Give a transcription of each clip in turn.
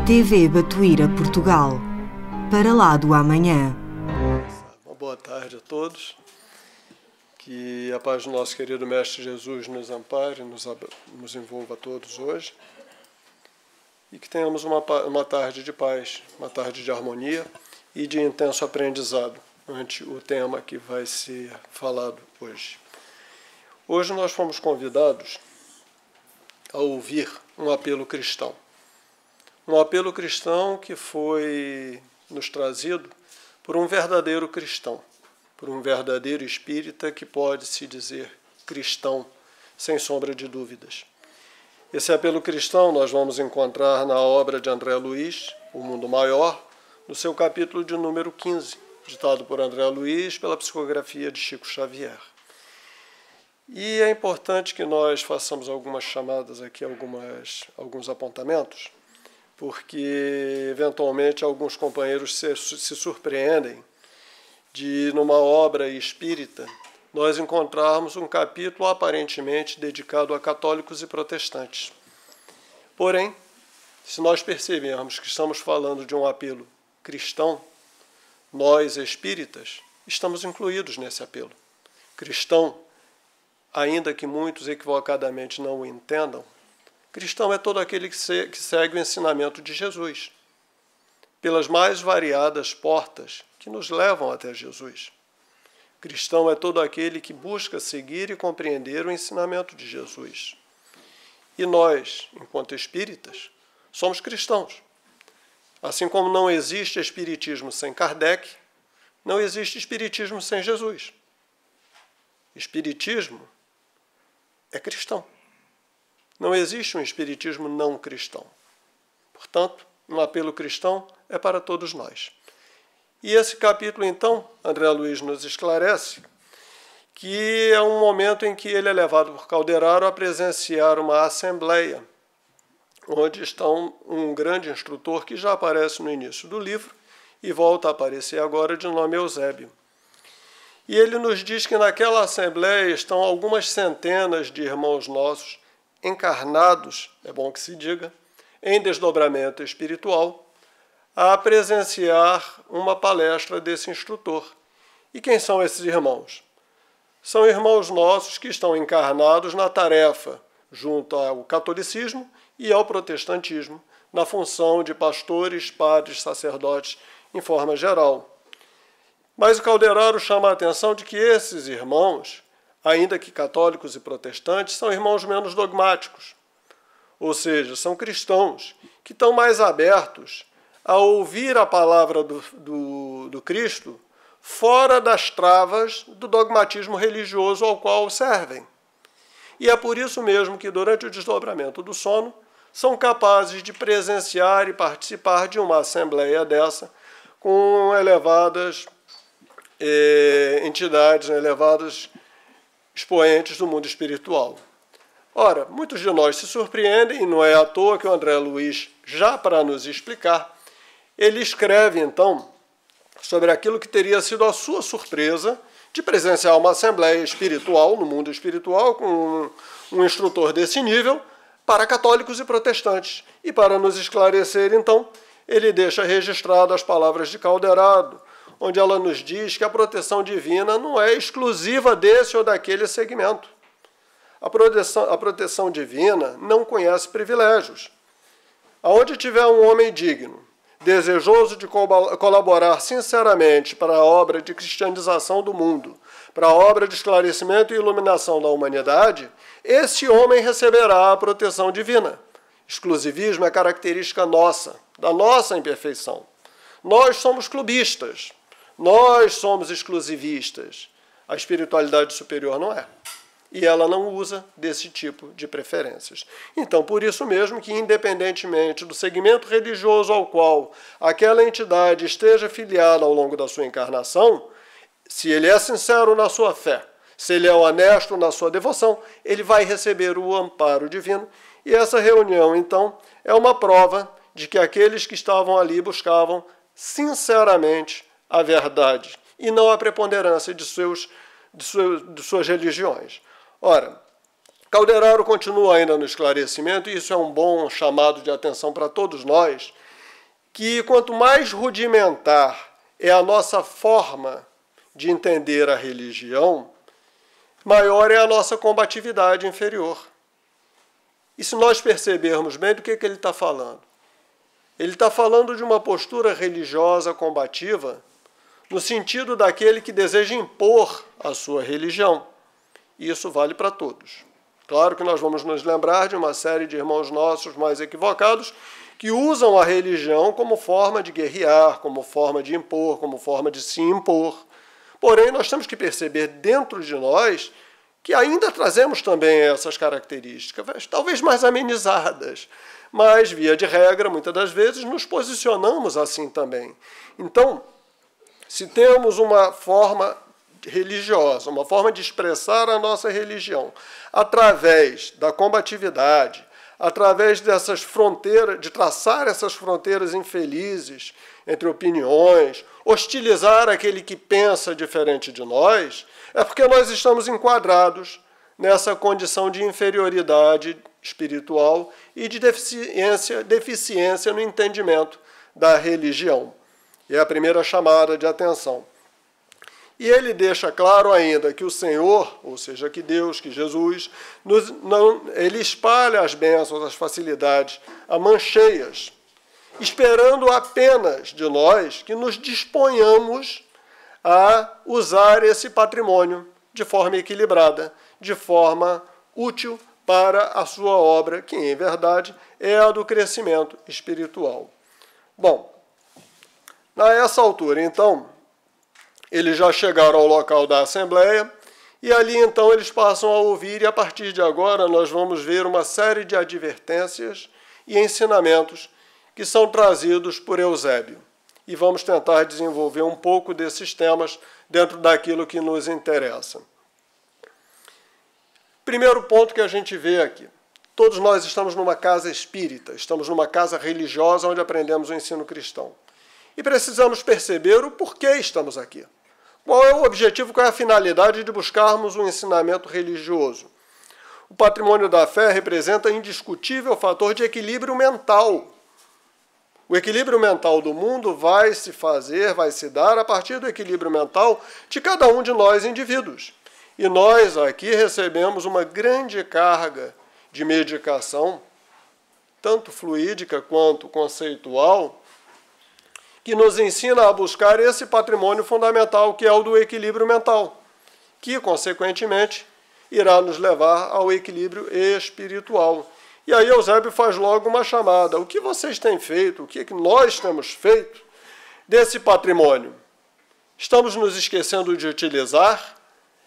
TV Batuíra Portugal. Para lá do amanhã. Uma boa tarde a todos. Que a paz do nosso querido Mestre Jesus nos ampare, nos envolva a todos hoje. E que tenhamos uma tarde de paz, uma tarde de harmonia e de intenso aprendizado ante o tema que vai ser falado hoje. Hoje nós fomos convidados a ouvir um apelo cristão. Um apelo cristão que foi nos trazido por um verdadeiro cristão, por um verdadeiro espírita que pode se dizer cristão, sem sombra de dúvidas. Esse apelo cristão nós vamos encontrar na obra de André Luiz, O Mundo Maior, no seu capítulo de número 15, ditado por André Luiz pela psicografia de Chico Xavier. E é importante que nós façamos algumas chamadas aqui, alguns apontamentos, porque eventualmente alguns companheiros se surpreendem de, numa obra espírita, nós encontrarmos um capítulo aparentemente dedicado a católicos e protestantes. Porém, se nós percebermos que estamos falando de um apelo cristão, nós espíritas estamos incluídos nesse apelo. Cristão, ainda que muitos equivocadamente não o entendam, cristão é todo aquele que segue o ensinamento de Jesus, pelas mais variadas portas que nos levam até Jesus. Cristão é todo aquele que busca seguir e compreender o ensinamento de Jesus. E nós, enquanto espíritas, somos cristãos. Assim como não existe espiritismo sem Kardec, não existe espiritismo sem Jesus. Espiritismo é cristão. Não existe um espiritismo não cristão. Portanto, um apelo cristão é para todos nós. E esse capítulo, então, André Luiz nos esclarece que é um momento em que ele é levado por Calderaro a presenciar uma assembleia, onde está um grande instrutor que já aparece no início do livro e volta a aparecer agora de nome Eusébio. E ele nos diz que naquela assembleia estão algumas centenas de irmãos nossos encarnados, é bom que se diga, em desdobramento espiritual, a presenciar uma palestra desse instrutor. E quem são esses irmãos? São irmãos nossos que estão encarnados na tarefa, junto ao catolicismo e ao protestantismo, na função de pastores, padres, sacerdotes, em forma geral. Mas o Calderaro chama a atenção de que esses irmãos, ainda que católicos e protestantes, são irmãos menos dogmáticos. Ou seja, são cristãos que estão mais abertos a ouvir a palavra do Cristo fora das travas do dogmatismo religioso ao qual servem. E é por isso mesmo que, durante o desdobramento do sono, são capazes de presenciar e participar de uma assembleia dessa com elevadas entidades, elevadas expoentes do mundo espiritual. Ora, muitos de nós se surpreendem, e não é à toa que o André Luiz, já para nos explicar, ele escreve, então, sobre aquilo que teria sido a sua surpresa de presenciar uma assembleia espiritual, no mundo espiritual, com um instrutor desse nível, para católicos e protestantes. E para nos esclarecer, então, ele deixa registrado as palavras de Calderaro, onde ela nos diz que a proteção divina não é exclusiva desse ou daquele segmento. A proteção divina não conhece privilégios. Aonde tiver um homem digno, desejoso de colaborar sinceramente para a obra de cristianização do mundo, para a obra de esclarecimento e iluminação da humanidade, esse homem receberá a proteção divina. Exclusivismo é característica nossa, da nossa imperfeição. Nós somos clubistas, nós somos exclusivistas. A espiritualidade superior não é. E ela não usa desse tipo de preferências. Então, por isso mesmo que, independentemente do segmento religioso ao qual aquela entidade esteja filiada ao longo da sua encarnação, se ele é sincero na sua fé, se ele é honesto na sua devoção, ele vai receber o amparo divino. E essa reunião, então, é uma prova de que aqueles que estavam ali buscavam sinceramente a verdade e não a preponderância de suas religiões. Ora, Calderaro continua ainda no esclarecimento, e isso é um bom chamado de atenção para todos nós, que quanto mais rudimentar é a nossa forma de entender a religião, maior é a nossa combatividade inferior. E se nós percebermos bem do que ele está falando? Ele está falando de uma postura religiosa combativa no sentido daquele que deseja impor a sua religião. E isso vale para todos. Claro que nós vamos nos lembrar de uma série de irmãos nossos mais equivocados que usam a religião como forma de guerrear, como forma de impor, como forma de se impor. Porém, nós temos que perceber dentro de nós que ainda trazemos também essas características, talvez mais amenizadas, mas, via de regra, muitas das vezes nos posicionamos assim também. Então, se temos uma forma religiosa, uma forma de expressar a nossa religião, através da combatividade, através dessas fronteiras, de traçar essas fronteiras infelizes entre opiniões, hostilizar aquele que pensa diferente de nós, é porque nós estamos enquadrados nessa condição de inferioridade espiritual e de deficiência no entendimento da religião. E é a primeira chamada de atenção. E ele deixa claro ainda que o Senhor, ou seja, que Deus, que Jesus, ele espalha as bênçãos, as facilidades, a mãos cheias, esperando apenas de nós que nos disponhamos a usar esse patrimônio de forma equilibrada, de forma útil para a sua obra, que, em verdade, é a do crescimento espiritual. Bom, nessa altura, então, eles já chegaram ao local da Assembleia e ali, então, eles passam a ouvir e, a partir de agora, nós vamos ver uma série de advertências e ensinamentos que são trazidos por Eusébio. E vamos tentar desenvolver um pouco desses temas dentro daquilo que nos interessa. Primeiro ponto que a gente vê aqui. Todos nós estamos numa casa espírita, estamos numa casa religiosa onde aprendemos o ensino cristão. E precisamos perceber o porquê estamos aqui. Qual é o objetivo, qual é a finalidade de buscarmos um ensinamento religioso? O patrimônio da fé representa indiscutível fator de equilíbrio mental. O equilíbrio mental do mundo vai se dar a partir do equilíbrio mental de cada um de nós indivíduos. E nós aqui recebemos uma grande carga de medicação, tanto fluídica quanto conceitual, que nos ensina a buscar esse patrimônio fundamental, que é o do equilíbrio mental, que, consequentemente, irá nos levar ao equilíbrio espiritual. E aí Eusébio faz logo uma chamada. O que vocês têm feito, o que nós temos feito desse patrimônio? Estamos nos esquecendo de utilizar?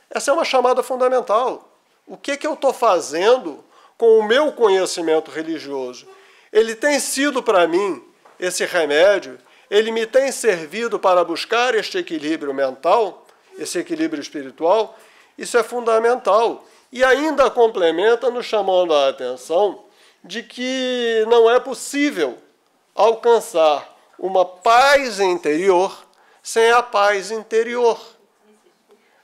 Essa é uma chamada fundamental. O que eu estou fazendo com o meu conhecimento religioso? Ele tem sido para mim esse remédio? Ele me tem servido para buscar este equilíbrio mental, esse equilíbrio espiritual? Isso é fundamental. E ainda complementa nos chamando a atenção de que não é possível alcançar uma paz interior sem a paz interior.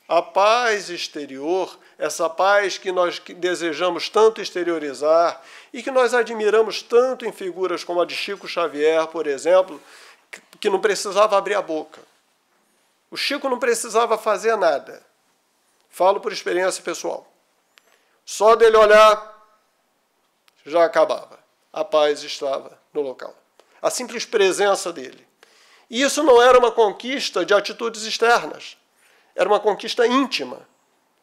A paz exterior, essa paz que nós desejamos tanto exteriorizar e que nós admiramos tanto em figuras como a de Chico Xavier, por exemplo, que não precisava abrir a boca. O Chico não precisava fazer nada. Falo por experiência pessoal. Só dele olhar, já acabava. A paz estava no local. A simples presença dele. E isso não era uma conquista de atitudes externas. Era uma conquista íntima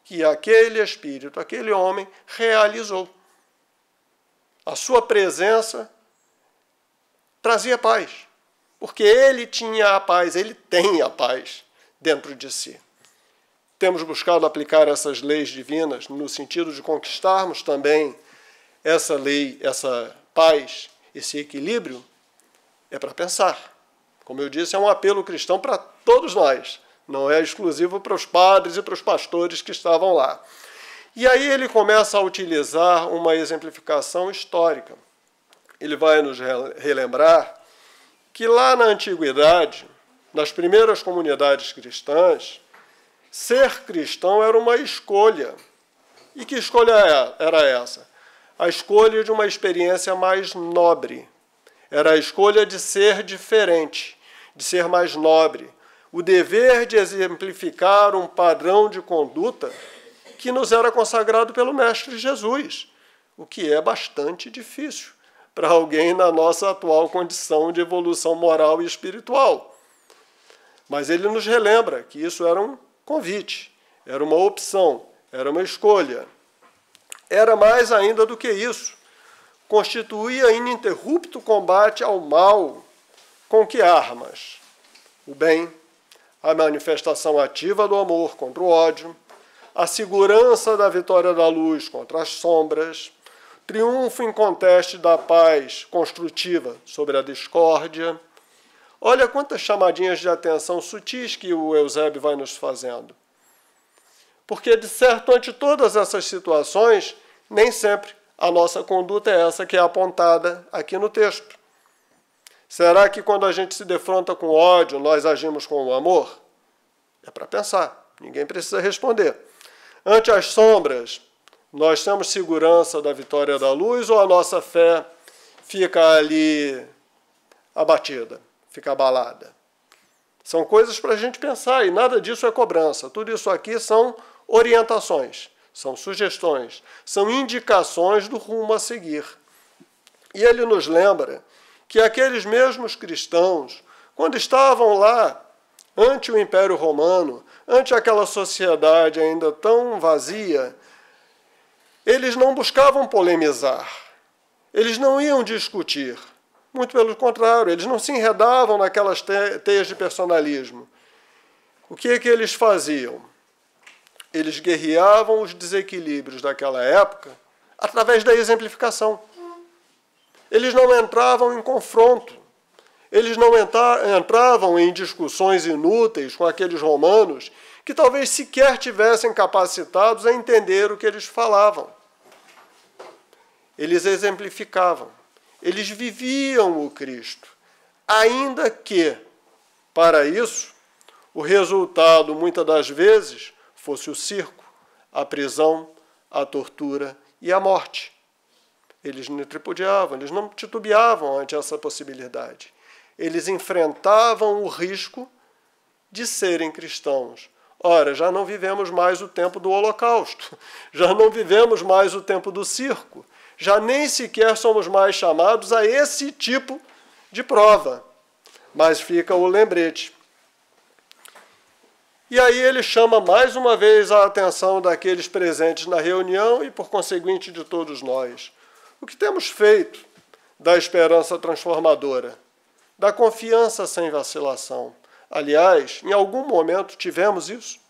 que aquele espírito, aquele homem, realizou. A sua presença trazia paz. Porque ele tinha a paz, ele tem a paz dentro de si. Temos buscado aplicar essas leis divinas no sentido de conquistarmos também essa lei, essa paz, esse equilíbrio, é para pensar. Como eu disse, é um apelo cristão para todos nós. Não é exclusivo para os padres e para os pastores que estavam lá. E aí ele começa a utilizar uma exemplificação histórica. Ele vai nos relembrar que lá na antiguidade, nas primeiras comunidades cristãs, ser cristão era uma escolha. E que escolha era essa? A escolha de uma experiência mais nobre. Era a escolha de ser diferente, de ser mais nobre, o dever de exemplificar um padrão de conduta que nos era consagrado pelo Mestre Jesus, o que é bastante difícil para alguém na nossa atual condição de evolução moral e espiritual. Mas ele nos relembra que isso era um convite, era uma opção, era uma escolha. Era mais ainda do que isso. Constituía ininterrupto combate ao mal. Com que armas? O bem, a manifestação ativa do amor contra o ódio, a segurança da vitória da luz contra as sombras, triunfo inconteste da paz construtiva sobre a discórdia. Olha quantas chamadinhas de atenção sutis que o Eusébio vai nos fazendo. Porque, de certo, ante todas essas situações, nem sempre a nossa conduta é essa que é apontada aqui no texto. Será que quando a gente se defronta com ódio, nós agimos com o amor? É para pensar, ninguém precisa responder. Ante as sombras, nós temos segurança da vitória da luz ou a nossa fé fica ali abatida, fica abalada? São coisas para a gente pensar e nada disso é cobrança. Tudo isso aqui são orientações, são sugestões, são indicações do rumo a seguir. E ele nos lembra que aqueles mesmos cristãos, quando estavam lá ante o Império Romano, ante aquela sociedade ainda tão vazia, eles não buscavam polemizar, eles não iam discutir. Muito pelo contrário, eles não se enredavam naquelas teias de personalismo. O que é que eles faziam? Eles guerreavam os desequilíbrios daquela época através da exemplificação. Eles não entravam em confronto, eles não entravam em discussões inúteis com aqueles romanos que talvez sequer tivessem capacitados a entender o que eles falavam. Eles exemplificavam, eles viviam o Cristo, ainda que, para isso, o resultado, muitas das vezes, fosse o circo, a prisão, a tortura e a morte. Eles não tripudiavam, eles não titubeavam ante essa possibilidade. Eles enfrentavam o risco de serem cristãos. Ora, já não vivemos mais o tempo do Holocausto, já não vivemos mais o tempo do circo, já nem sequer somos mais chamados a esse tipo de prova. Mas fica o lembrete. E aí ele chama mais uma vez a atenção daqueles presentes na reunião e, por conseguinte, de todos nós. O que temos feito da esperança transformadora, da confiança sem vacilação? Aliás, em algum momento tivemos isso.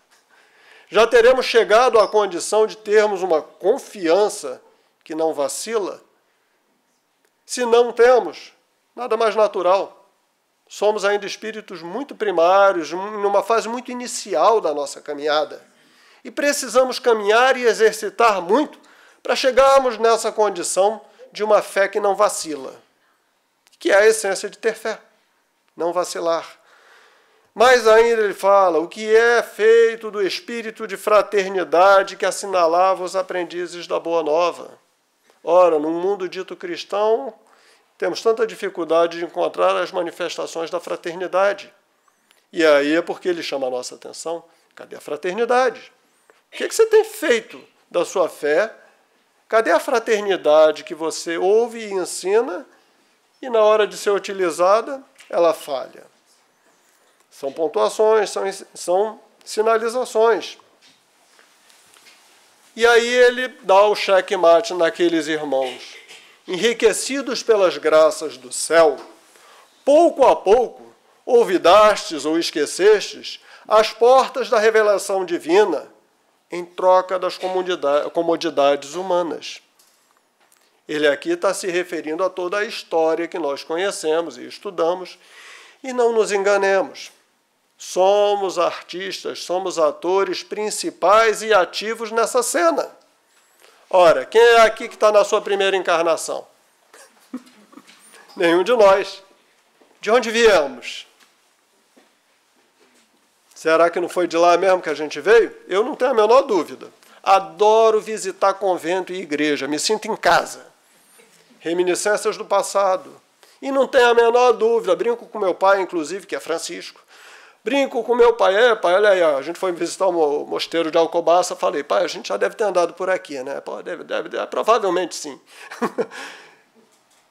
Já teremos chegado à condição de termos uma confiança que não vacila? Se não temos, nada mais natural. Somos ainda espíritos muito primários, numa fase muito inicial da nossa caminhada. E precisamos caminhar e exercitar muito para chegarmos nessa condição de uma fé que não vacila, que é a essência de ter fé, não vacilar. Mas ainda ele fala o que é feito do espírito de fraternidade que assinalava os aprendizes da Boa Nova. Ora, num mundo dito cristão, temos tanta dificuldade de encontrar as manifestações da fraternidade. E aí é porque ele chama a nossa atenção. Cadê a fraternidade? O que você tem feito da sua fé? Cadê a fraternidade que você ouve e ensina e na hora de ser utilizada, ela falha? São pontuações, são sinalizações. E aí ele dá o checkmate naqueles irmãos. Enriquecidos pelas graças do céu, pouco a pouco, olvidastes ou esquecestes as portas da revelação divina em troca das comodidades humanas. Ele aqui está se referindo a toda a história que nós conhecemos e estudamos, e não nos enganemos. Somos artistas, somos atores principais e ativos nessa cena. Ora, quem é aqui que está na sua primeira encarnação? Nenhum de nós. De onde viemos? Será que não foi de lá mesmo que a gente veio? Eu não tenho a menor dúvida. Adoro visitar convento e igreja, me sinto em casa. Reminiscências do passado. E não tem a menor dúvida, brinco com meu pai, inclusive, que é Francisco. Brinco com meu pai, pai, olha aí, ó, a gente foi visitar o mosteiro de Alcobaça, falei, pai, a gente já deve ter andado por aqui, né? Pô, deve, provavelmente sim.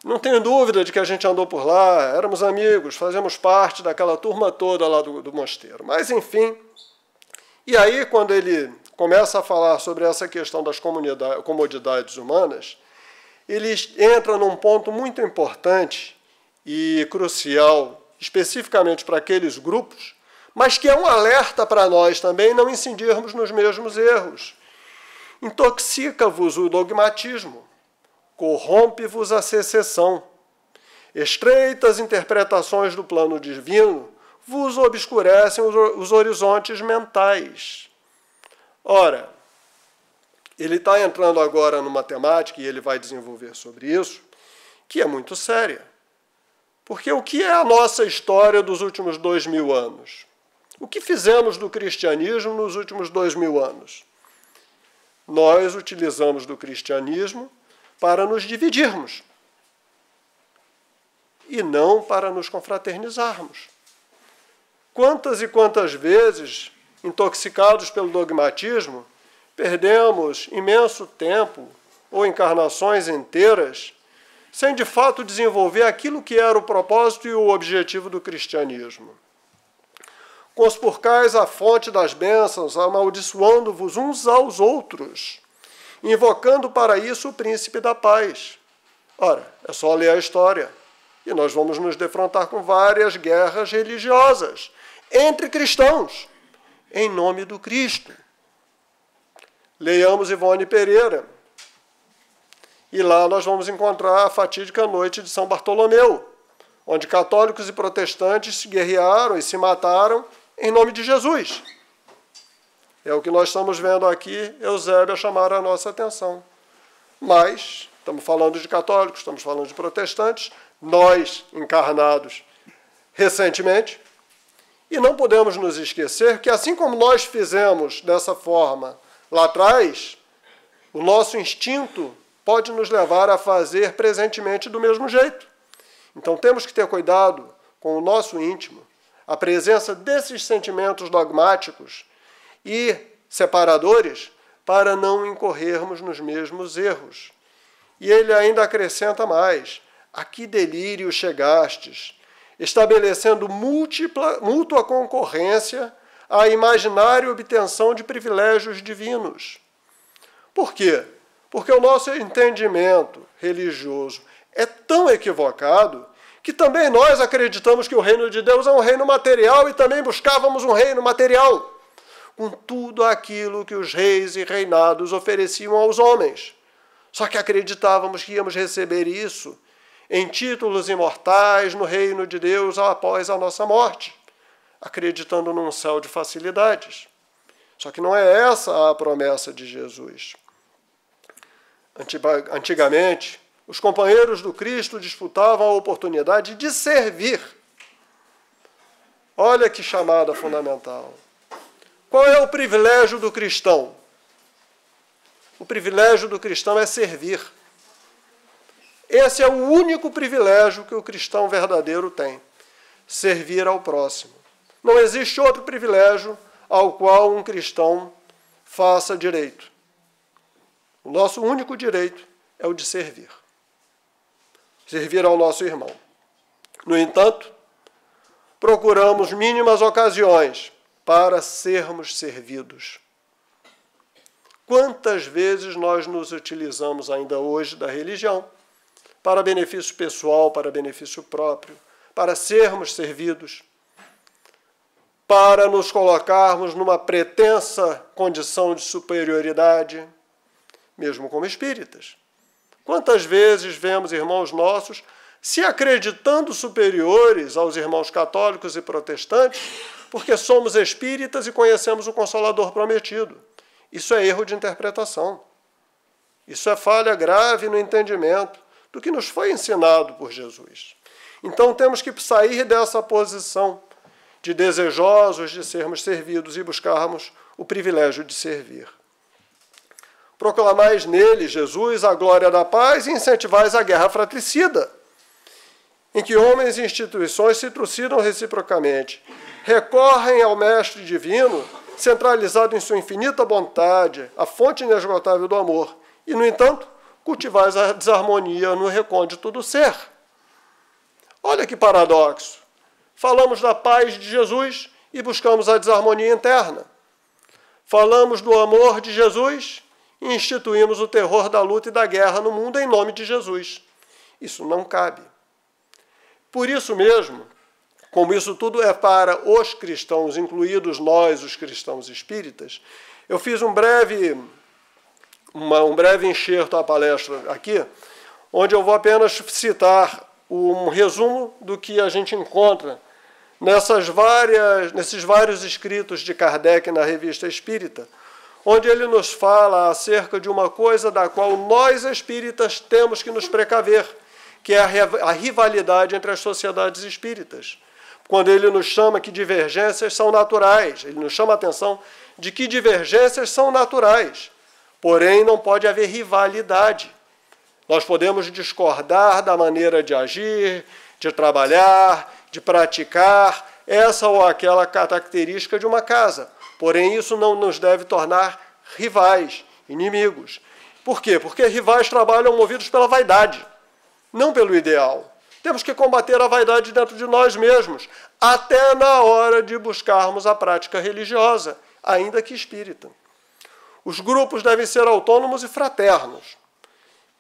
Não tenho dúvida de que a gente andou por lá, éramos amigos, fazemos parte daquela turma toda lá do mosteiro. Mas, enfim, e aí quando ele começa a falar sobre essa questão das comodidades humanas, ele entra num ponto muito importante e crucial, especificamente para aqueles grupos, mas que é um alerta para nós também não incidirmos nos mesmos erros. Intoxica-vos o dogmatismo, corrompe-vos a secessão. Estreitas interpretações do plano divino vos obscurecem os horizontes mentais. Ora, ele está entrando agora numa temática, e ele vai desenvolver sobre isso, que é muito séria. Porque o que é a nossa história dos últimos 2000 anos? O que fizemos do cristianismo nos últimos 2000 anos? Nós utilizamos do cristianismo para nos dividirmos e não para nos confraternizarmos. Quantas e quantas vezes, intoxicados pelo dogmatismo, perdemos imenso tempo ou encarnações inteiras sem de fato desenvolver aquilo que era o propósito e o objetivo do cristianismo. Conspurcais a fonte das bênçãos, amaldiçoando-vos uns aos outros, invocando para isso o príncipe da paz. Ora, é só ler a história, e nós vamos nos defrontar com várias guerras religiosas entre cristãos, em nome do Cristo. Leiamos Ivone Pereira, e lá nós vamos encontrar a fatídica noite de São Bartolomeu, onde católicos e protestantes se guerrearam e se mataram em nome de Jesus. É o que nós estamos vendo aqui, Eusébio, a chamar a nossa atenção. Mas, estamos falando de católicos, estamos falando de protestantes, nós, encarnados recentemente, e não podemos nos esquecer que, assim como nós fizemos dessa forma lá atrás, o nosso instinto pode nos levar a fazer presentemente do mesmo jeito. Então, temos que ter cuidado com o nosso íntimo, a presença desses sentimentos dogmáticos e separadores para não incorrermos nos mesmos erros. E ele ainda acrescenta mais: a que delírio chegastes, estabelecendo mútua concorrência à imaginária obtenção de privilégios divinos. Por quê? Porque o nosso entendimento religioso é tão equivocado que também nós acreditamos que o reino de Deus é um reino material e também buscávamos um reino material, com tudo aquilo que os reis e reinados ofereciam aos homens. Só que acreditávamos que íamos receber isso em títulos imortais no reino de Deus após a nossa morte, acreditando num céu de facilidades. Só que não é essa a promessa de Jesus. Antigamente, os companheiros do Cristo disputavam a oportunidade de servir. Olha que chamada fundamental. Qual é o privilégio do cristão? O privilégio do cristão é servir. Esse é o único privilégio que o cristão verdadeiro tem: servir ao próximo. Não existe outro privilégio ao qual um cristão faça direito. O nosso único direito é o de servir. Servir ao nosso irmão. No entanto, procuramos mínimas ocasiões para sermos servidos. Quantas vezes nós nos utilizamos ainda hoje da religião para benefício pessoal, para benefício próprio, para sermos servidos, para nos colocarmos numa pretensa condição de superioridade, mesmo como espíritas. Quantas vezes vemos irmãos nossos se acreditando superiores aos irmãos católicos e protestantes, porque somos espíritas e conhecemos o Consolador prometido. Isso é erro de interpretação. Isso é falha grave no entendimento do que nos foi ensinado por Jesus. Então temos que sair dessa posição de desejosos de sermos servidos e buscarmos o privilégio de servir. Proclamais nele, Jesus, a glória da paz e incentivais a guerra fratricida. em que homens e instituições se trucidam reciprocamente, recorrem ao Mestre Divino, centralizado em sua infinita bondade, a fonte inesgotável do amor, e, no entanto, cultivais a desarmonia no recôndito do ser. Olha que paradoxo. Falamos da paz de Jesus e buscamos a desarmonia interna. Falamos do amor de Jesus e instituímos o terror da luta e da guerra no mundo em nome de Jesus. Isso não cabe. Por isso mesmo, como isso tudo é para os cristãos, incluídos nós, os cristãos espíritas, eu fiz um breve enxerto à palestra aqui, onde eu vou apenas citar um resumo do que a gente encontra nesses vários escritos de Kardec na Revista Espírita, onde ele nos fala acerca de uma coisa da qual nós espíritas temos que nos precaver, que é a rivalidade entre as sociedades espíritas. Quando ele nos chama que divergências são naturais, ele nos chama a atenção de que divergências são naturais, porém não pode haver rivalidade. Nós podemos discordar da maneira de agir, de trabalhar, de praticar essa ou aquela característica de uma casa, porém isso não nos deve tornar rivais, inimigos. Por quê? Porque rivais trabalham movidos pela vaidade, não pelo ideal. Temos que combater a vaidade dentro de nós mesmos, até na hora de buscarmos a prática religiosa, ainda que espírita. Os grupos devem ser autônomos e fraternos,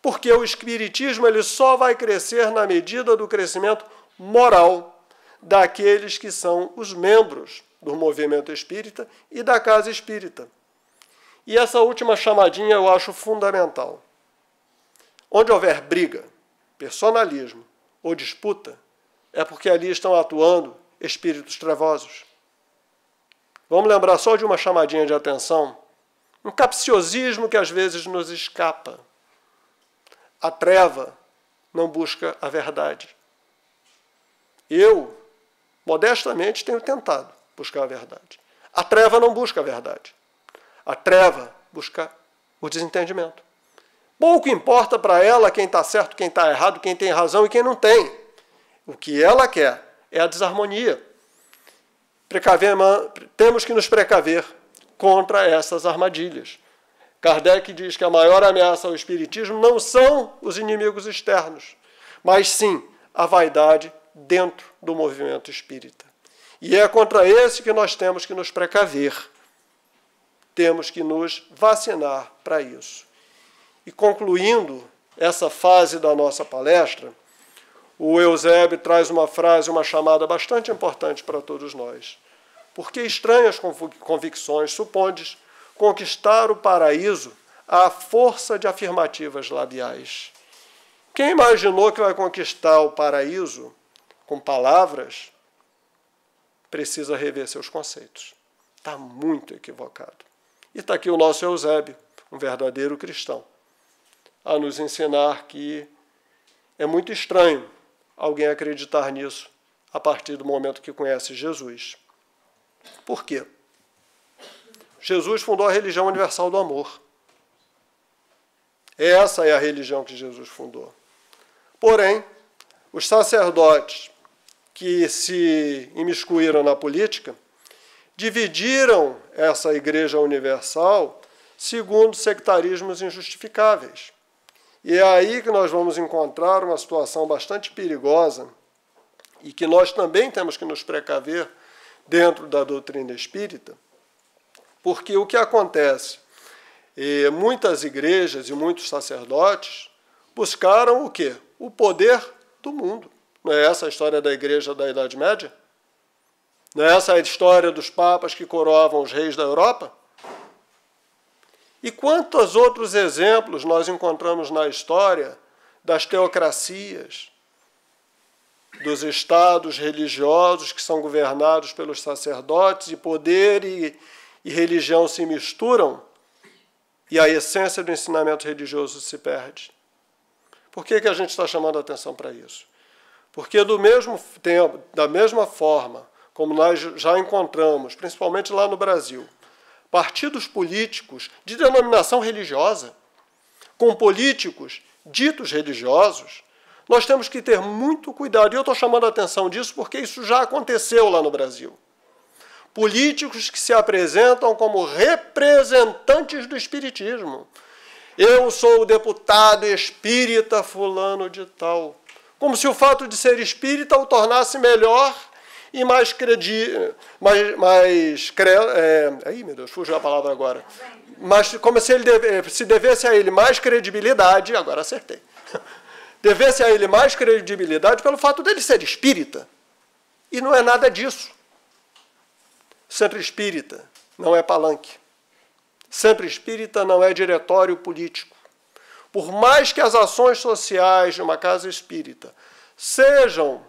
porque o espiritismo ele só vai crescer na medida do crescimento moral daqueles que são os membros do movimento espírita e da casa espírita. E essa última chamadinha eu acho fundamental. Onde houver briga, personalismo ou disputa, é porque ali estão atuando espíritos trevosos. Vamos lembrar só de uma chamadinha de atenção, um capciosismo que às vezes nos escapa. A treva não busca a verdade. Eu, modestamente, tenho tentado buscar a verdade. A treva não busca a verdade. A treva busca o desentendimento. Pouco importa para ela quem está certo, quem está errado, quem tem razão e quem não tem. O que ela quer é a desarmonia. Temos que nos precaver contra essas armadilhas. Kardec diz que a maior ameaça ao espiritismo não são os inimigos externos, mas sim a vaidade dentro do movimento espírita. E é contra esse que nós temos que nos precaver. Temos que nos vacinar para isso. E concluindo essa fase da nossa palestra, o Eusébio traz uma frase, uma chamada bastante importante para todos nós. Porque estranhas convicções supondes conquistar o paraíso à força de afirmativas labiais. Quem imaginou que vai conquistar o paraíso com palavras, precisa rever seus conceitos. Está muito equivocado. E está aqui o nosso Eusébio, um verdadeiro cristão, a nos ensinar que é muito estranho alguém acreditar nisso a partir do momento que conhece Jesus. Por quê? Jesus fundou a religião universal do amor. Essa é a religião que Jesus fundou. Porém, os sacerdotes que se imiscuíram na política dividiram essa igreja universal segundo sectarismos injustificáveis. E é aí que nós vamos encontrar uma situação bastante perigosa e que nós também temos que nos precaver dentro da doutrina espírita, porque o que acontece? Muitas igrejas e muitos sacerdotes buscaram o quê? O poder do mundo. Não é essa a história da igreja da Idade Média? Não é essa a história dos papas que coroavam os reis da Europa? E quantos outros exemplos nós encontramos na história das teocracias, dos estados religiosos que são governados pelos sacerdotes, e poder e religião se misturam e a essência do ensinamento religioso se perde? Por que a gente está chamando a atenção para isso? Porque do mesmo tempo, da mesma forma como nós já encontramos, principalmente lá no Brasil, partidos políticos de denominação religiosa, com políticos ditos religiosos, Nós temos que ter muito cuidado, e eu estou chamando a atenção disso porque isso já aconteceu lá no Brasil. Políticos que se apresentam como representantes do espiritismo. Eu sou o deputado espírita fulano de tal. Como se o fato de ser espírita o tornasse melhor e mais credível. Ai, meu Deus, fugiu a palavra agora. Mas como se ele se devesse a ele mais credibilidade, agora acertei. Devesse a ele mais credibilidade pelo fato dele ser espírita. E não é nada disso. Centro espírita não é palanque. Centro espírita não é diretório político. Por mais que as ações sociais de uma casa espírita sejam,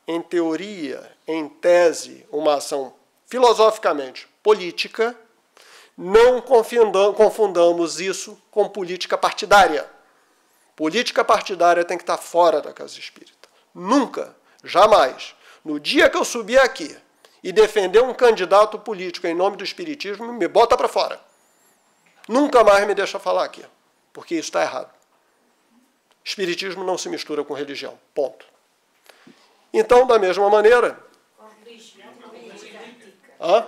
em teoria, em tese, uma ação filosoficamente política, não confundamos isso com política partidária. Política partidária tem que estar fora da casa espírita. Nunca, jamais, no dia que eu subir aqui e defender um candidato político em nome do espiritismo, me bota para fora. Nunca mais me deixa falar aqui, porque isso está errado. Espiritismo não se mistura com religião, ponto. Então, da mesma maneira... Hã?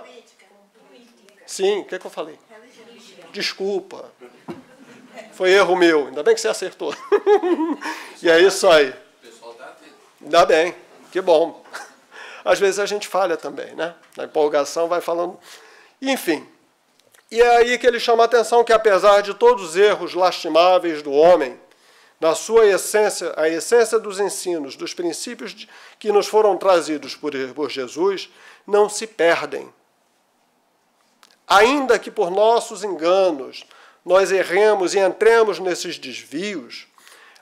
Sim, o que eu falei? Desculpa. Foi erro meu, ainda bem que você acertou. E é isso aí. Ainda bem, que bom. Às vezes a gente falha também, né? Na empolgação vai falando... Enfim, e é aí que ele chama a atenção que, apesar de todos os erros lastimáveis do homem, na sua essência, a essência dos ensinos, dos princípios que nos foram trazidos por Jesus, não se perdem. Ainda que por nossos enganos nós erremos e entremos nesses desvios,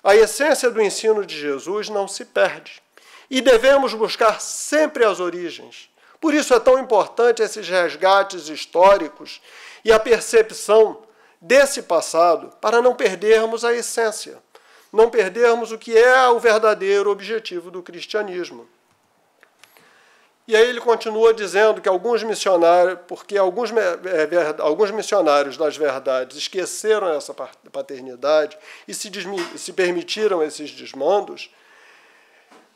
a essência do ensino de Jesus não se perde. E devemos buscar sempre as origens. Por isso é tão importante esses resgates históricos e a percepção desse passado para não perdermos a essência, não perdermos o que é o verdadeiro objetivo do cristianismo. E aí ele continua dizendo que alguns missionários, porque alguns missionários das verdades esqueceram essa paternidade e se permitiram esses desmandos,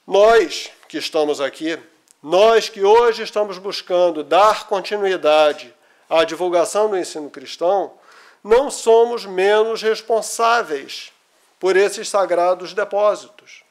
nós que estamos aqui, nós que hoje estamos buscando dar continuidade à divulgação do ensino cristão, não somos menos responsáveis por esses sagrados depósitos.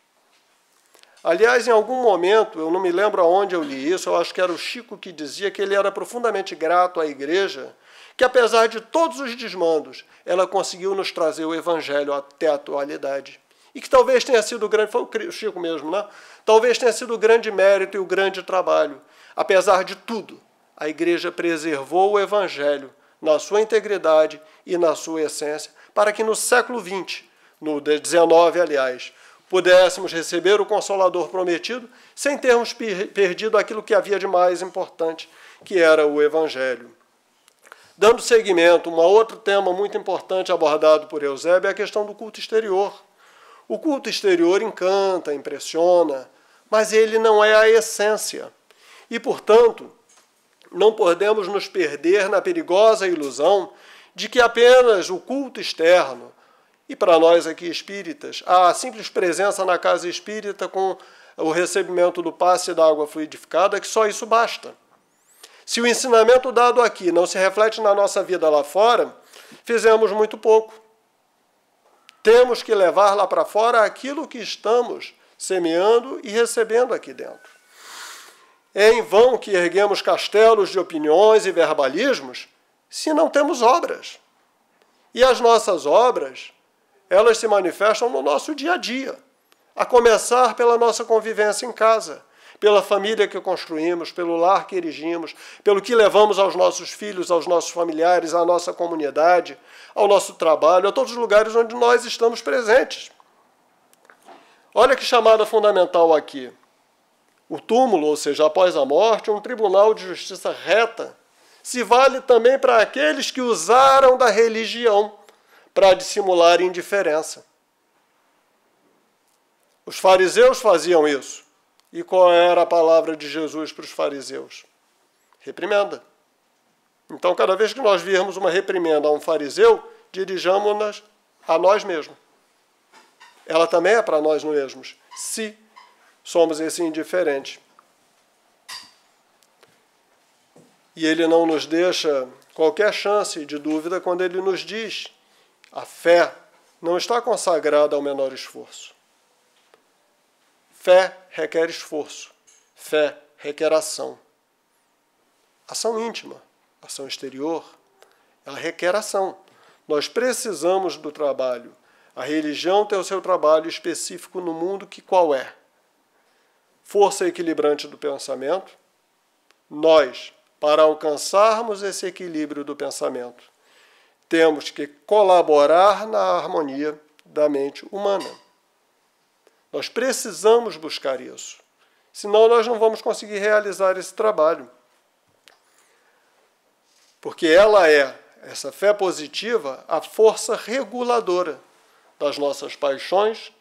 Aliás, em algum momento, eu não me lembro aonde eu li isso, eu acho que era o Chico que dizia que ele era profundamente grato à Igreja, que apesar de todos os desmandos, ela conseguiu nos trazer o Evangelho até a atualidade. E que talvez tenha sido o grande, foi o Chico mesmo, né? Talvez tenha sido o grande mérito e o grande trabalho. Apesar de tudo, a Igreja preservou o Evangelho na sua integridade e na sua essência, para que no século XX, no XIX, aliás, pudéssemos receber o Consolador prometido sem termos perdido aquilo que havia de mais importante, que era o Evangelho. Dando seguimento, um outro tema muito importante abordado por Eusébio é a questão do culto exterior. O culto exterior encanta, impressiona, mas ele não é a essência. E, portanto, não podemos nos perder na perigosa ilusão de que apenas o culto externo, e para nós aqui espíritas, a simples presença na casa espírita com o recebimento do passe da água fluidificada, que só isso basta. Se o ensinamento dado aqui não se reflete na nossa vida lá fora, fizemos muito pouco. Temos que levar lá para fora aquilo que estamos semeando e recebendo aqui dentro. É em vão que erguemos castelos de opiniões e verbalismos se não temos obras. E as nossas obras, elas se manifestam no nosso dia a dia, a começar pela nossa convivência em casa, pela família que construímos, pelo lar que erigimos, pelo que levamos aos nossos filhos, aos nossos familiares, à nossa comunidade, ao nosso trabalho, a todos os lugares onde nós estamos presentes. Olha que chamada fundamental aqui. O túmulo, ou seja, após a morte, um tribunal de justiça reta, se vale também para aqueles que usaram da religião para dissimular indiferença. Os fariseus faziam isso. E qual era a palavra de Jesus para os fariseus? Reprimenda. Então, cada vez que nós virmos uma reprimenda a um fariseu, dirijamos-nas a nós mesmos. ela também é para nós mesmos, se somos esse indiferente. E ele não nos deixa qualquer chance de dúvida quando ele nos diz: a fé não está consagrada ao menor esforço. Fé requer esforço. Fé requer ação. Ação íntima, ação exterior, ela requer ação. Nós precisamos do trabalho. A religião tem o seu trabalho específico no mundo, que qual é? Força equilibrante do pensamento. Nós, para alcançarmos esse equilíbrio do pensamento, temos que colaborar na harmonia da mente humana. Nós precisamos buscar isso. Senão nós não vamos conseguir realizar esse trabalho. Porque ela é, essa fé positiva, a força reguladora das nossas paixões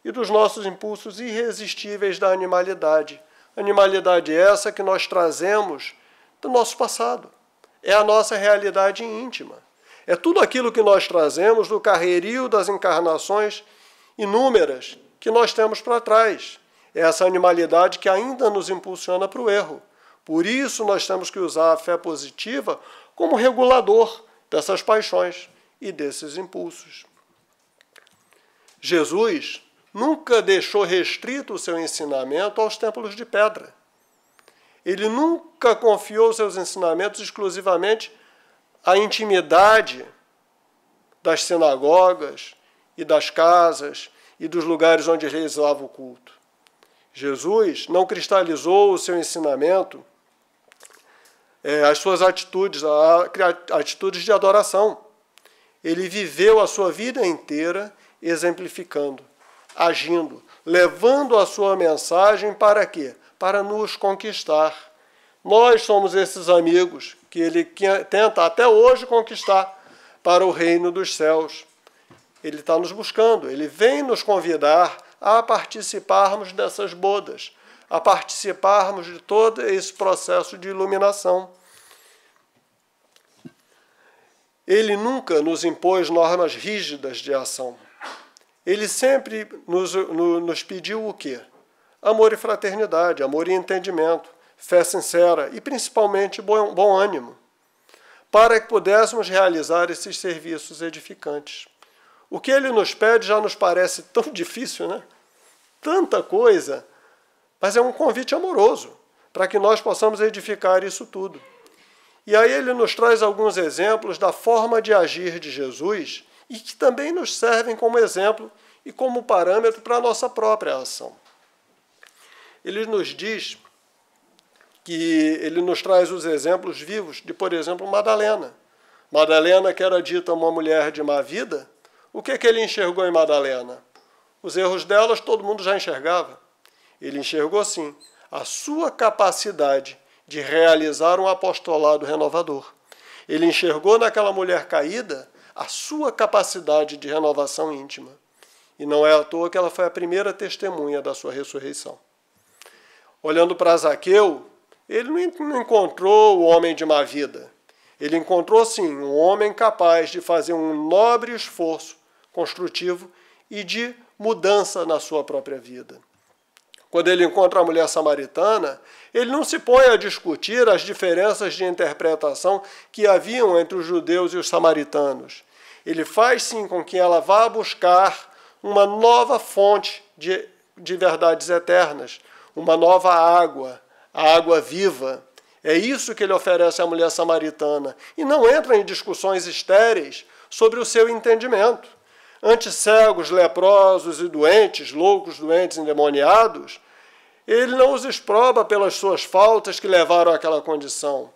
e dos nossos impulsos irresistíveis da animalidade. Animalidade essa que nós trazemos do nosso passado. É a nossa realidade íntima. É tudo aquilo que nós trazemos do carreirio das encarnações inúmeras que nós temos para trás. É essa animalidade que ainda nos impulsiona para o erro. Por isso nós temos que usar a fé positiva como regulador dessas paixões e desses impulsos. Jesus nunca deixou restrito o seu ensinamento aos templos de pedra. Ele nunca confiou seus ensinamentos exclusivamente à intimidade das sinagogas e das casas e dos lugares onde realizava o culto. Jesus não cristalizou o seu ensinamento, as suas atitudes, atitudes de adoração. Ele viveu a sua vida inteira exemplificando, agindo, levando a sua mensagem para quê? Para nos conquistar. Nós somos esses amigos que ele tenta até hoje conquistar para o reino dos céus. Ele está nos buscando, ele vem nos convidar a participarmos dessas bodas, a participarmos de todo esse processo de iluminação. Ele nunca nos impôs normas rígidas de ação. Ele sempre nos pediu o quê? Amor e fraternidade, amor e entendimento, fé sincera e, principalmente, bom ânimo, para que pudéssemos realizar esses serviços edificantes. O que ele nos pede já nos parece tão difícil, né? Tanta coisa, mas é um convite amoroso para que nós possamos edificar isso tudo. E aí ele nos traz alguns exemplos da forma de agir de Jesus e que também nos servem como exemplo e como parâmetro para a nossa própria ação. Ele nos diz que ele nos traz os exemplos vivos de, por exemplo, Madalena. Madalena, que era dita uma mulher de má vida, o que ele enxergou em Madalena? Os erros delas todo mundo já enxergava. Ele enxergou, sim, a sua capacidade de realizar um apostolado renovador. Ele enxergou naquela mulher caída a sua capacidade de renovação íntima. E não é à toa que ela foi a primeira testemunha da sua ressurreição. Olhando para Zaqueu, ele não encontrou o homem de má vida. Ele encontrou, sim, um homem capaz de fazer um nobre esforço construtivo e de mudança na sua própria vida. Quando ele encontra a mulher samaritana, ele não se põe a discutir as diferenças de interpretação que haviam entre os judeus e os samaritanos. Ele faz, sim, com que ela vá buscar uma nova fonte de verdades eternas, uma nova água, a água viva. É isso que ele oferece à mulher samaritana. E não entra em discussões estéreis sobre o seu entendimento. Ante cegos, leprosos e doentes, loucos, doentes, endemoniados, ele não os exproba pelas suas faltas que levaram àquela condição,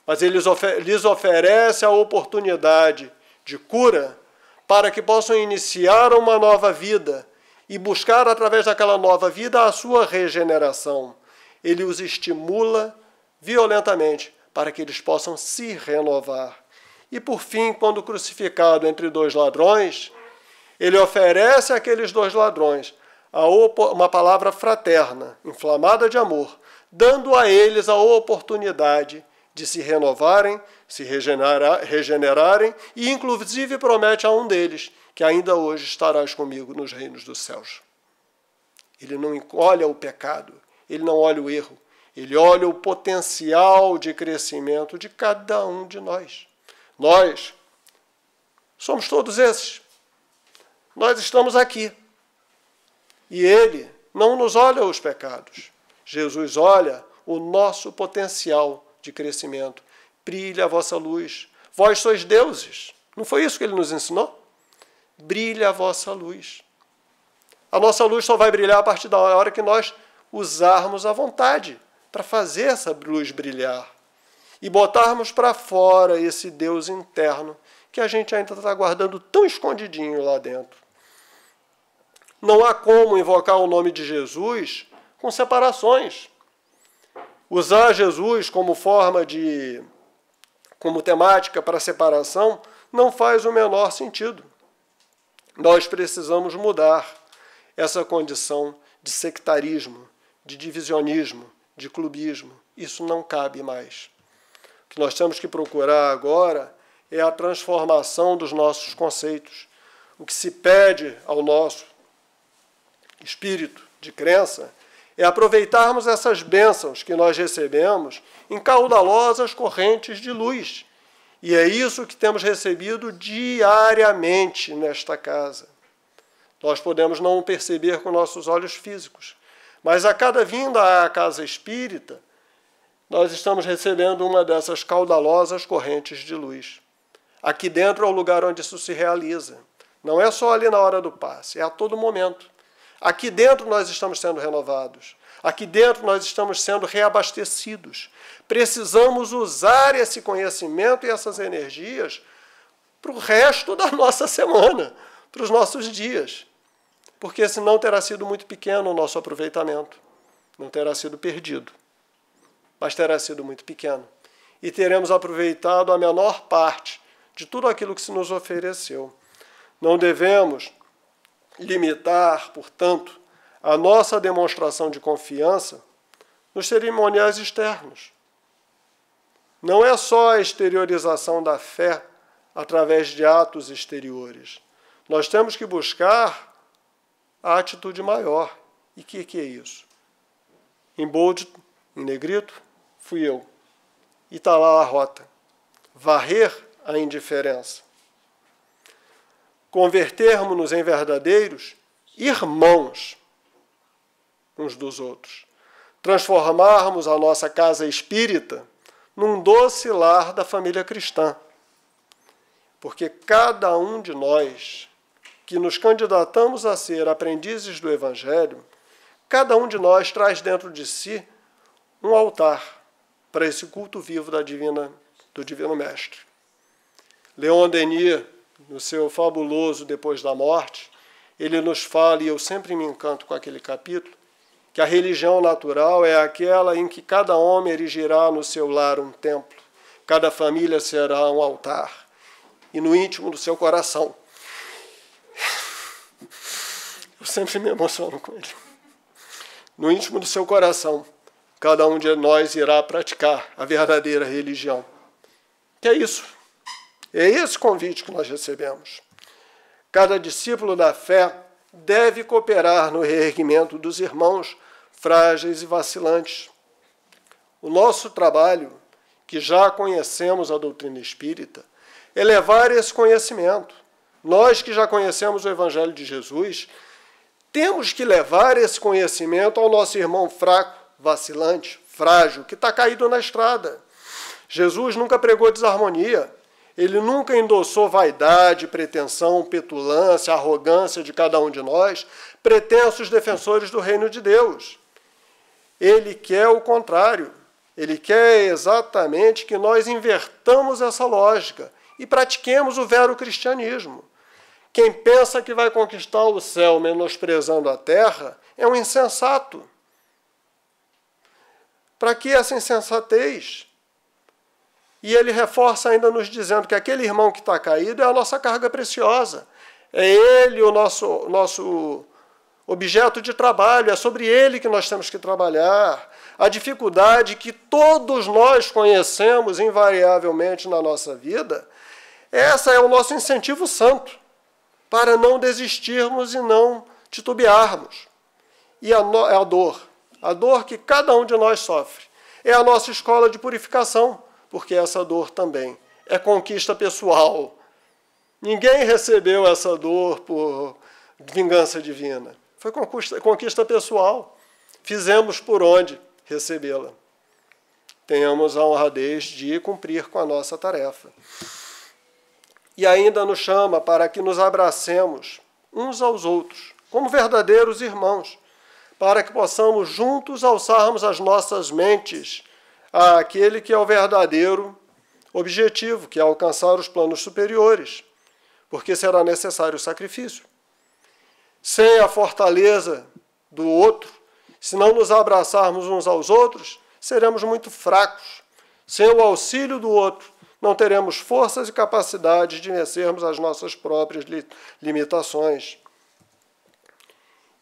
mas ele lhes oferece a oportunidade de cura para que possam iniciar uma nova vida e buscar, através daquela nova vida, a sua regeneração. Ele os estimula violentamente para que eles possam se renovar. E, por fim, quando crucificado entre dois ladrões, ele oferece àqueles dois ladrões uma palavra fraterna, inflamada de amor, dando a eles a oportunidade de se renovarem, se regenerarem, e inclusive promete a um deles que ainda hoje estarás comigo nos reinos dos céus. Ele não olha o pecado, ele não olha o erro, ele olha o potencial de crescimento de cada um de nós. Nós somos todos esses. Nós estamos aqui. E ele não nos olha os pecados. Jesus olha o nosso potencial de crescimento. Brilha a vossa luz. Vós sois deuses. Não foi isso que ele nos ensinou? Brilha a vossa luz. A nossa luz só vai brilhar a partir da hora que nós usarmos a vontade para fazer essa luz brilhar e botarmos para fora esse Deus interno que a gente ainda está guardando tão escondidinho lá dentro. Não há como invocar o nome de Jesus com separações. Usar Jesus como temática para separação não faz o menor sentido. Nós precisamos mudar essa condição de sectarismo, de divisionismo, de clubismo. Isso não cabe mais. O que nós temos que procurar agora é a transformação dos nossos conceitos. O que se pede ao nosso espírito de crença é aproveitarmos essas bênçãos que nós recebemos em caudalosas correntes de luz. E é isso que temos recebido diariamente nesta casa. Nós podemos não perceber com nossos olhos físicos, mas a cada vinda à casa espírita, nós estamos recebendo uma dessas caudalosas correntes de luz. Aqui dentro é o lugar onde isso se realiza. Não é só ali na hora do passe, é a todo momento. Aqui dentro nós estamos sendo renovados. Aqui dentro nós estamos sendo reabastecidos. Precisamos usar esse conhecimento e essas energias para o resto da nossa semana, para os nossos dias. Porque senão terá sido muito pequeno o nosso aproveitamento. Não terá sido perdido, mas terá sido muito pequeno. E teremos aproveitado a menor parte de tudo aquilo que se nos ofereceu. Não devemos limitar, portanto, a nossa demonstração de confiança nos cerimoniais externos. Não é só a exteriorização da fé através de atos exteriores. Nós temos que buscar a atitude maior. E o que é isso? Em bold, em negrito, fui eu. E está lá a rota. Varrer a indiferença. Convertermos-nos em verdadeiros irmãos uns dos outros. Transformarmos a nossa casa espírita num doce lar da família cristã. Porque cada um de nós que nos candidatamos a ser aprendizes do Evangelho, cada um de nós traz dentro de si um altar para esse culto vivo do Divino Mestre. Leon Denis, no seu fabuloso Depois da Morte, ele nos fala, e eu sempre me encanto com aquele capítulo, que a religião natural é aquela em que cada homem erigirá no seu lar um templo, cada família será um altar, e no íntimo do seu coração. Eu sempre me emociono com ele. No íntimo do seu coração, cada um de nós irá praticar a verdadeira religião. Que é isso? É esse convite que nós recebemos. Cada discípulo da fé deve cooperar no reerguimento dos irmãos frágeis e vacilantes. O nosso trabalho, que já conhecemos a doutrina espírita, é levar esse conhecimento. Nós que já conhecemos o Evangelho de Jesus, temos que levar esse conhecimento ao nosso irmão fraco, vacilante, frágil, que está caído na estrada. Jesus nunca pregou desarmonia. Ele nunca endossou vaidade, pretensão, petulância, arrogância de cada um de nós, pretensos defensores do reino de Deus. Ele quer o contrário. Ele quer exatamente que nós invertamos essa lógica e pratiquemos o vero cristianismo. Quem pensa que vai conquistar o céu menosprezando a terra é um insensato. Para que essa insensatez? E ele reforça ainda nos dizendo que aquele irmão que está caído é a nossa carga preciosa. É ele o nosso objeto de trabalho, é sobre ele que nós temos que trabalhar. A dificuldade que todos nós conhecemos invariavelmente na nossa vida, essa é o nosso incentivo santo. para não desistirmos e não titubearmos. E a dor que cada um de nós sofre, é a nossa escola de purificação, porque essa dor também é conquista pessoal. Ninguém recebeu essa dor por vingança divina. Foi conquista pessoal. Fizemos por onde recebê-la. Tenhamos a honradez de cumprir com a nossa tarefa. E ainda nos chama para que nos abracemos uns aos outros, como verdadeiros irmãos, para que possamos juntos alçarmos as nossas mentes àquele que é o verdadeiro objetivo, que é alcançar os planos superiores, porque será necessário o sacrifício. Sem a fortaleza do outro, se não nos abraçarmos uns aos outros, seremos muito fracos. Sem o auxílio do outro, não teremos forças e capacidades de vencermos as nossas próprias limitações.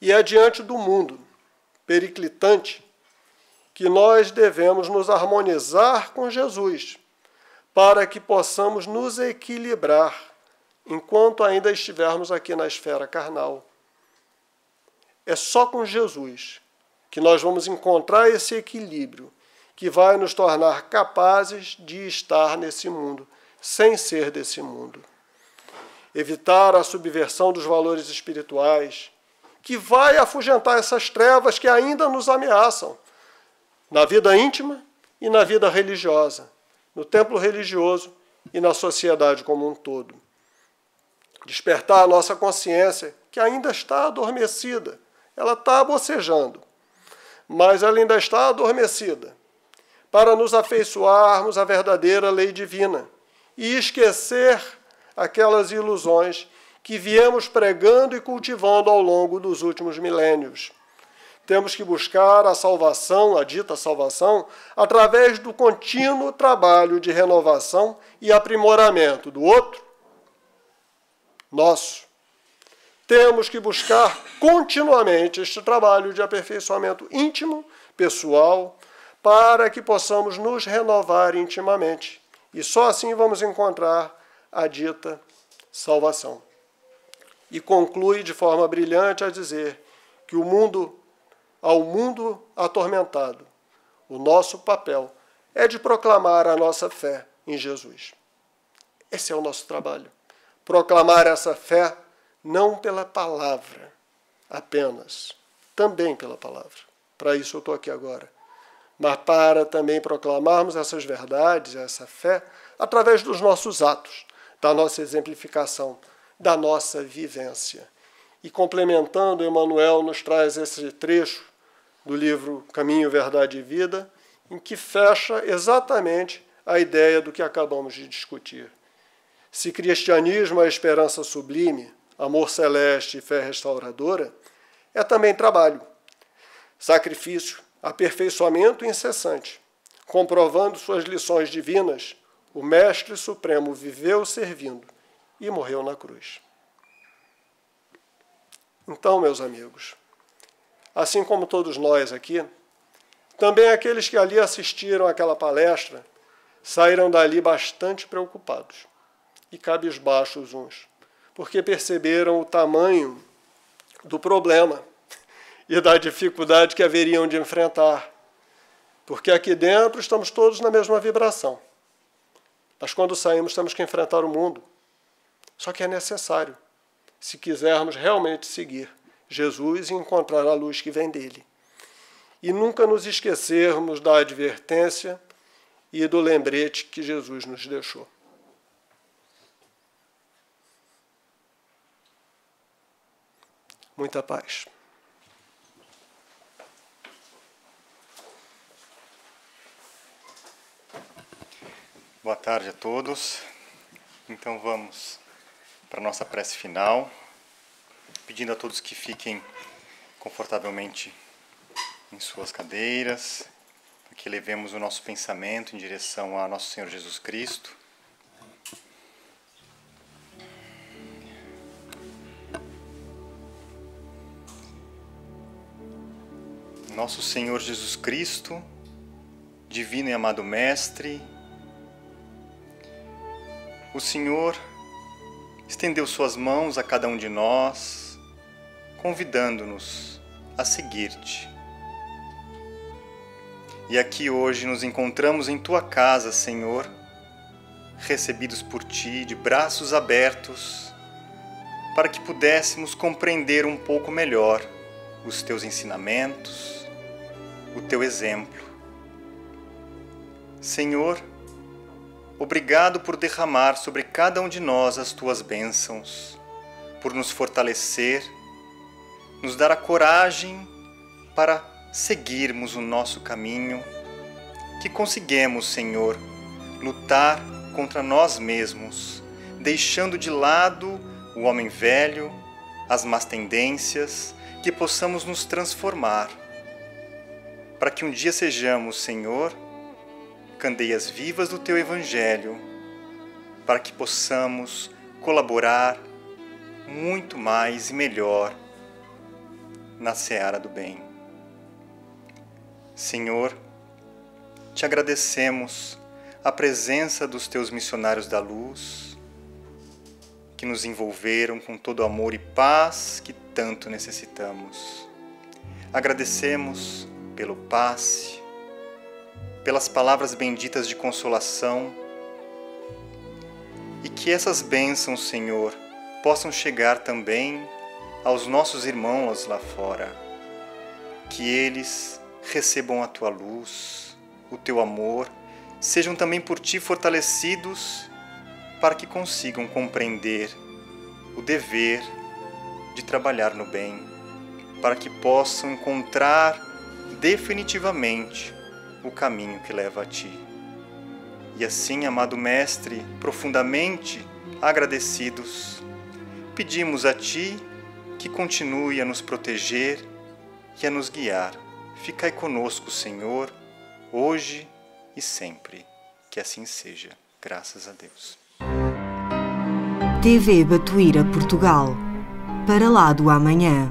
E é diante do mundo periclitante que nós devemos nos harmonizar com Jesus, para que possamos nos equilibrar enquanto ainda estivermos aqui na esfera carnal. É só com Jesus que nós vamos encontrar esse equilíbrio que vai nos tornar capazes de estar nesse mundo, sem ser desse mundo. Evitar a subversão dos valores espirituais, que vai afugentar essas trevas que ainda nos ameaçam, na vida íntima e na vida religiosa, no templo religioso e na sociedade como um todo. Despertar a nossa consciência, que ainda está adormecida, ela está bocejando, mas ela ainda está adormecida, para nos afeiçoarmos à verdadeira lei divina e esquecer aquelas ilusões que viemos pregando e cultivando ao longo dos últimos milênios. Temos que buscar a salvação, a dita salvação, através do contínuo trabalho de renovação e aprimoramento do outro, nosso. Temos que buscar continuamente este trabalho de aperfeiçoamento íntimo, pessoal, para que possamos nos renovar intimamente. E só assim vamos encontrar a dita salvação. E conclui de forma brilhante a dizer que ao mundo atormentado, o nosso papel é de proclamar a nossa fé em Jesus. Esse é o nosso trabalho. Proclamar essa fé não pela palavra apenas, também pela palavra. Para isso eu estou aqui agora. Mas para também proclamarmos essas verdades, essa fé, através dos nossos atos, da nossa exemplificação, da nossa vivência. E complementando, Emmanuel nos traz esse trecho do livro Caminho, Verdade e Vida, em que fecha exatamente a ideia do que acabamos de discutir. Se cristianismo é esperança sublime, amor celeste e fé restauradora, é também trabalho, sacrifício, aperfeiçoamento incessante. Comprovando suas lições divinas, o Mestre Supremo viveu servindo e morreu na cruz. Então, meus amigos, assim como todos nós aqui, também aqueles que ali assistiram àquela palestra saíram dali bastante preocupados e cabisbaixos uns, porque perceberam o tamanho do problema e da dificuldade que haveriam de enfrentar, porque aqui dentro estamos todos na mesma vibração, mas quando saímos temos que enfrentar o mundo. Só que é necessário, se quisermos realmente seguir Jesus e encontrar a luz que vem dele. E nunca nos esquecermos da advertência e do lembrete que Jesus nos deixou. Muita paz. Boa tarde a todos. Então vamos para a nossa prece final, pedindo a todos que fiquem confortavelmente em suas cadeiras, para que levemos o nosso pensamento em direção a nosso Senhor Jesus Cristo. Nosso Senhor Jesus Cristo, divino e amado Mestre, o Senhor estendeu suas mãos a cada um de nós, convidando-nos a seguir-te. E aqui hoje nos encontramos em tua casa, Senhor, recebidos por ti de braços abertos, para que pudéssemos compreender um pouco melhor os teus ensinamentos, o teu exemplo. Senhor, obrigado por derramar sobre cada um de nós as tuas bênçãos, por nos fortalecer, nos dar a coragem para seguirmos o nosso caminho, que conseguimos, Senhor, lutar contra nós mesmos, deixando de lado o homem velho, as más tendências, que possamos nos transformar, para que um dia sejamos, Senhor, candeias vivas do Teu Evangelho, para que possamos colaborar muito mais e melhor na seara do bem. Senhor, te agradecemos a presença dos Teus missionários da luz, que nos envolveram com todo o amor e paz que tanto necessitamos. Agradecemos pelo passe, pelas palavras benditas de consolação, e que essas bênçãos, Senhor, possam chegar também aos nossos irmãos lá fora, que eles recebam a Tua luz, o Teu amor, sejam também por Ti fortalecidos para que consigam compreender o dever de trabalhar no bem, para que possam encontrar definitivamente o caminho que leva a Ti. E assim, amado Mestre, profundamente agradecidos, pedimos a Ti que continue a nos proteger e a nos guiar. Ficai conosco, Senhor, hoje e sempre. Que assim seja. Graças a Deus. TV Batuíra Portugal. Para lá do amanhã.